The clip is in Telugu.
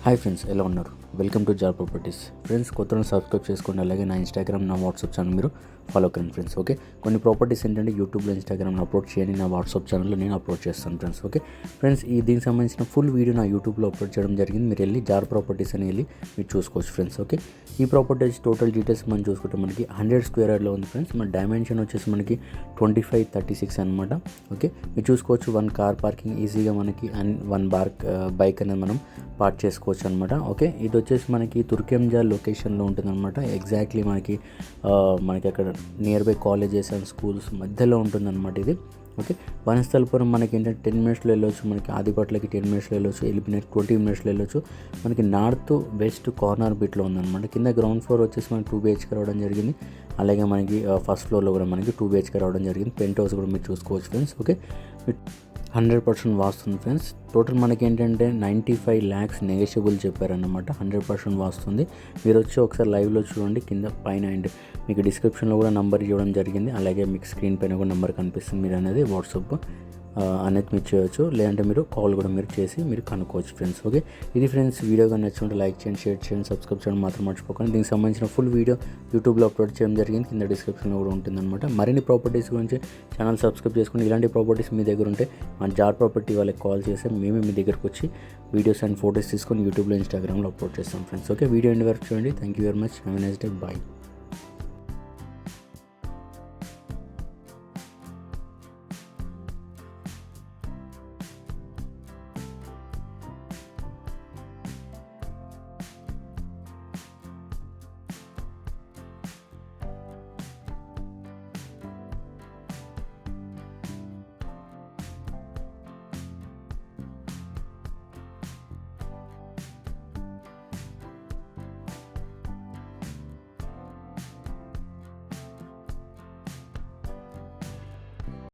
హాయ్ ఫ్రెండ్స్, ఎలా ఉన్నారు? Welcome to Jar properties. Friends, కొత్తగా సబ్స్క్రైబ్ చేసుకోండి. అలాగే నా ఇన్స్టాగ్రామ్, నా వాట్సాప్ ఛానల్ మీరు ఫాలో కండి ఫ్రెండ్స్. ఓకే, కొన్ని ప్రాపర్టీస్ ఏంటంటే యూట్యూబ్లో, ఇన్స్టాగ్రామ్లో అప్లోడ్ చేయండి. నా వాట్సాప్ ఛానల్లో నేను అప్లోడ్ చేస్తాను ఫ్రెండ్స్. ఓకే ఫ్రెండ్స్, దీనికి సంబంధించిన ఫుల్ వీడియో నా యూట్యూబ్లో అప్లోడ్ చేయడం జరిగింది. మీరు వెళ్ళి జార్ ప్రాపర్టీస్ అని వెళ్ళి మీరు చూసుకోవచ్చు ఫ్రెండ్స్. ఓకే, ఈ ప్రాపర్టీస్ టోటల్ డీటెయిల్స్ మనం చూసుకుంటే మనకి 100 స్క్వేర్ యార్డ్లో ఉంది ఫ్రెండ్స్. మన డైమెన్షన్ వచ్చేసి మనకి 25-36 అనమాట. ఓకే, మీరు చూసుకోవచ్చు. 1 కార్ పార్కింగ్ ఈజీగా మనకి అండ్ 1 బైక్ అనేది మనం పార్క్ చేసుకోవచ్చు అనమాట. ఓకే, ఇది వచ్చేసి మనకి తుర్కెంజా లొకేషన్లో ఉంటుంది అనమాట. ఎగ్జాక్ట్లీ మనకి అక్కడ near by colleges and schools మధ్యలో ఉంటుందన్నమాట ఇది. ఓకే, వనస్థలపురం మనకి ఏంటంటే 10 మినిట్స్లో వెళ్ళొచ్చు. మనకి ఆదిపట్లకి 10 మినిట్స్లో వెళ్ళొచ్చు. ఎలిపినట్ 20 మినిట్స్లో వెళ్ళొచ్చు. మనకి నార్త్ వెస్ట్ కార్నర్ బిట్లో ఉందన్నమాట. కింద గ్రౌండ్ ఫ్లోర్ వచ్చేసి మనకి 2 BHK రావడం జరిగింది. అలాగే మనకి ఫస్ట్ ఫ్లోర్లో కూడా మనకి 2 BHK రావడం జరిగింది. పెంట్ హౌస్ కూడా మీరు చూసుకోవచ్చు ఫ్రెండ్స్. ఓకే, 100% వాస్తుంది ఫ్రెండ్స్. టోటల్ మనకి ఏంటంటే 95 lakhs నెగోషియబుల్ చెప్పారన్నమాట. 100% వాస్తుంది. మీరు వచ్చి ఒకసారి లైవ్లో చూడండి. కింద పైన అండ్ మీకు డిస్క్రిప్షన్లో కూడా నెంబర్ ఇవ్వడం జరిగింది. అలాగే మీకు స్క్రీన్ పైన కూడా నెంబర్ కనిపిస్తుంది. మీరు అనేది వాట్సాప్ అనేది మీరు చేయొచ్చు. లేదంటే మీరు కాల్ కూడా మీరు చేసి మీరు కనుక్కోవచ్చు ఫ్రెండ్స్. ఓకే, ఇది ఫ్రెండ్స్. వీడియో కానీ నచ్చుకుంటే లైక్ చేయండి, షేర్ చేయండి, సబ్స్క్రైబ్ చేయడం మాత్రం మర్చిపోకండి. దీనికి సంబంధించిన ఫుల్ వీడియో యూట్యూబ్లో అప్లోడ్ చేయడం జరిగింది. కింద డిస్క్రిప్షన్లో కూడా ఉంటుందన్నమాట. మరిన్ని ప్రాపర్టీస్ గురించి ఛానల్ సబ్స్క్రైబ్ చేసుకుని ఇలాంటి ప్రాపర్టీస్ మీ దగ్గర ఉంటే మన జార్ ప్రాపర్టీ వాళ్ళకి కాల్ చేస్తే మేమే మీ దగ్గరకు వచ్చి వీడియోస్ అండ్ ఫొటోస్ తీసుకొని యూట్యూబ్లో, ఇన్స్టాగ్రామ్లో అప్లోడ్ చేస్తాం ఫ్రెండ్స్. ఓకే, వీడియో ఎండ్ వరకు చూడండి. Thank you very much. Have a nice day. Bye.